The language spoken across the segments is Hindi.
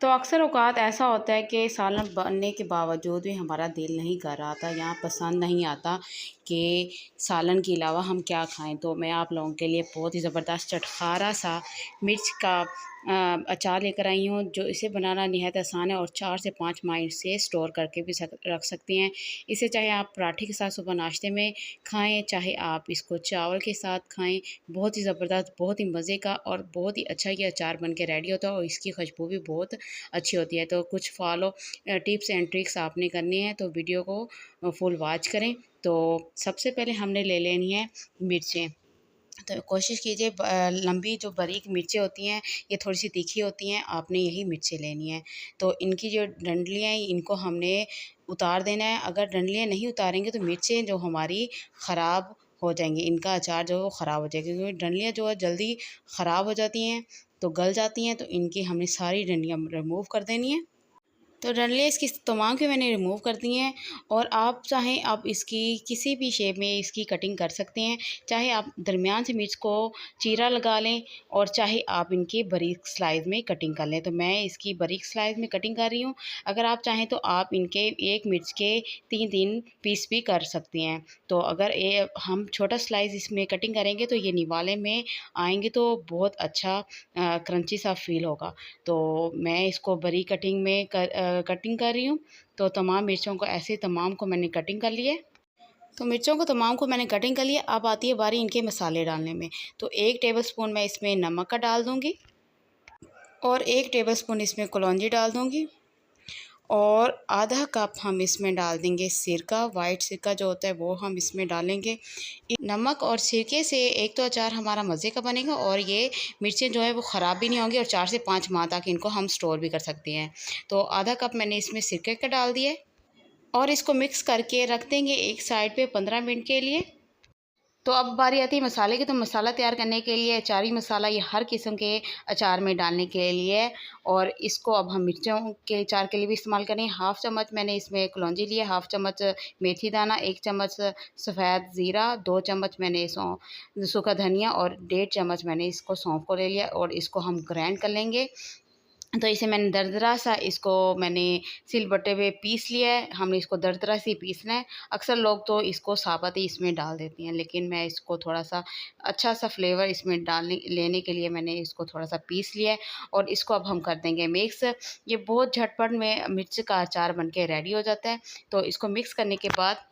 तो अक्सर औक़ात ऐसा होता है कि सालन बनने के बावजूद भी हमारा दिल नहीं कर रहा था, यहाँ पसंद नहीं आता कि सालन के अलावा हम क्या खाएँ। तो मैं आप लोगों के लिए बहुत ही ज़बरदस्त चटखारा सा मिर्च का अचार लेकर आई हूँ, जो इसे बनाना निहायत आसान है और 4 से 5 माह इसे स्टोर करके भी रख सकती हैं। इसे चाहे आप पराठे के साथ सुबह नाश्ते में खाएँ, चाहे आप इसको चावल के साथ खाएँ। बहुत ही ज़बरदस्त, बहुत ही मज़े का और बहुत ही अच्छा ये अचार बन के रेडी होता है और इसकी खुशबू भी बहुत अच्छी होती है। तो कुछ फॉलो टिप्स एंड ट्रिक्स आपने करनी है, तो वीडियो को फुल वॉच करें। तो सबसे पहले हमने ले लेनी है मिर्चें। तो कोशिश कीजिए लंबी जो बारीक मिर्चें होती हैं, ये थोड़ी-सी तीखी होती हैं, आपने यही मिर्चें लेनी हैं। तो इनकी जो डंडलियाँ हैं, इनको हमने उतार देना है। अगर डंडलियाँ नहीं उतारेंगे तो मिर्चें जो हमारी ख़राब हो जाएँगी, इनका अचार जो है वो ख़राब हो जाएगा, क्योंकि डंडलियाँ जो है जल्दी ख़राब हो जाती हैं, तो गल जाती हैं। तो इनकी हमने सारी डंडियाँ रिमूव कर देनी है। तो डंडलियाँ इसकी तमाम की मैंने रिमूव कर दी हैं और आप चाहें आप इसकी किसी भी शेप में इसकी कटिंग कर सकते हैं। चाहे आप दरमियान से मिर्च को चीरा लगा लें और चाहे आप इनकी बारीक स्लाइस में कटिंग कर लें। तो मैं इसकी बारीक स्लाइस में कटिंग कर रही हूँ। अगर आप चाहें तो आप इनके एक मिर्च के 3-3 पीस भी कर सकती हैं। तो अगर हम छोटा स्लाइस इसमें कटिंग करेंगे तो ये निवाले में आएँगे तो बहुत अच्छा क्रंची सा फ़ील होगा। तो मैं इसको बारीक कटिंग कर रही हूँ। तो तमाम मिर्चों को ऐसे तमाम को मैंने कटिंग कर लिया है। तो मिर्चों को तमाम को मैंने कटिंग कर लिया। अब आती है बारी इनके मसाले डालने में। तो 1 टेबलस्पून मैं इसमें नमक का डाल दूँगी और 1 टेबलस्पून इसमें कलौंजी डाल दूँगी और आधा कप हम इसमें डाल देंगे सिरका। वाइट सिरका जो होता है वो हम इसमें डालेंगे। नमक और सिरके से एक तो अचार हमारा मज़े का बनेगा और ये मिर्चें जो है वो ख़राब भी नहीं होंगी और 4 से 5 माह तक इनको हम स्टोर भी कर सकते हैं। तो आधा कप मैंने इसमें सिरके का डाल दिया है और इसको मिक्स करके रख देंगे एक साइड पे 15 मिनट के लिए। तो अब बारी आती है मसाले की। तो मसाला तैयार करने के लिए अचारी मसाला ये हर किस्म के अचार में डालने के लिए है और इसको अब हम मिर्चों के अचार के लिए भी इस्तेमाल करें। हाफ़ चम्मच मैंने इसमें कलौंजी लिया, हाफ़ चम्मच मेथी दाना, 1 चम्मच सफ़ेद ज़ीरा, 2 चम्मच मैंने सूखा धनिया और 1.5 चम्मच मैंने इसको सौंफ को ले लिया और इसको हम ग्राइंड कर लेंगे। तो इसे मैंने दरदरा सा इसको मैंने सिलबट्टे पे पीस लिया है। हमने इसको दरदरा से ही पीसना है। अक्सर लोग तो इसको साबुत ही इसमें डाल देते हैं, लेकिन मैं इसको थोड़ा-सा अच्छा सा फ्लेवर इसमें लेने के लिए मैंने इसको थोड़ा-सा पीस लिया है और इसको अब हम कर देंगे मिक्स। ये बहुत झटपट में मिर्च का अचार बन के रेडी हो जाता है। तो इसको मिक्स करने के बाद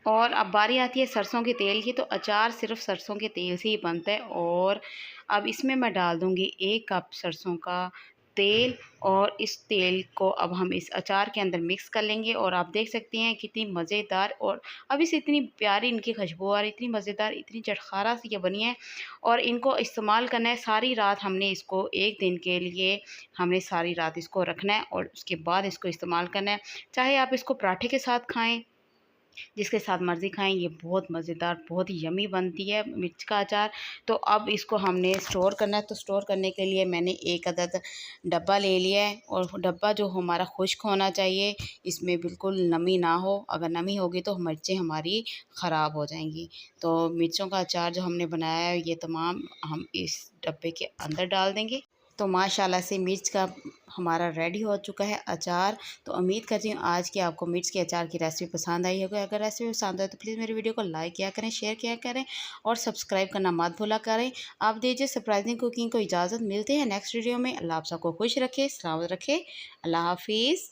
और अब बारी आती है सरसों के तेल की। तो अचार सिर्फ़ सरसों के तेल से ही बनता है और अब इसमें मैं डाल दूँगी 1 कप सरसों का तेल और इस तेल को अब हम इस अचार के अंदर मिक्स कर लेंगे और आप देख सकते हैं कितनी मज़ेदार और अभी से इतनी प्यारी इनकी खुशबू आ रही, इतनी मज़ेदार, इतनी चटखारा सी ये बनी है। और इनको इस्तेमाल करना है सारी रात। हमने इसको 1 दिन के लिए हमने सारी रात इसको रखना है और उसके बाद इसको इस्तेमाल करना है। चाहे आप इसको पराठे के साथ खाएँ, जिसके साथ मर्ज़ी खाएँ, ये बहुत मज़ेदार, बहुत ही यम्मी बनती है मिर्च का अचार। तो अब इसको हमने स्टोर करना है। तो स्टोर करने के लिए मैंने 1 अदद डब्बा ले लिया है और डब्बा जो हमारा खुश्क होना चाहिए, इसमें बिल्कुल नमी ना हो। अगर नमी होगी तो मिर्चें हमारी ख़राब हो जाएँगी। तो मिर्चों का अचार जो हमने बनाया है, ये तमाम हम इस डब्बे के अंदर डाल देंगे। तो माशाल्लाह से मिर्च का हमारा रेडी हो चुका है अचार। तो उम्मीद करती हूँ आज की आपको मिर्च के अचार की रेसिपी पसंद आई होगी। अगर रेसिपी पसंद आए तो प्लीज़ मेरी वीडियो को लाइक किया करें, शेयर किया करें और सब्सक्राइब करना मत भूला करें। आप दीजिए सरप्राइजिंग कुकिंग को इजाज़त। मिलते हैं नेक्स्ट वीडियो में। अल्लाह आप सबको खुश रखे, सलामत रखे। अल्लाह हाफ़िज़।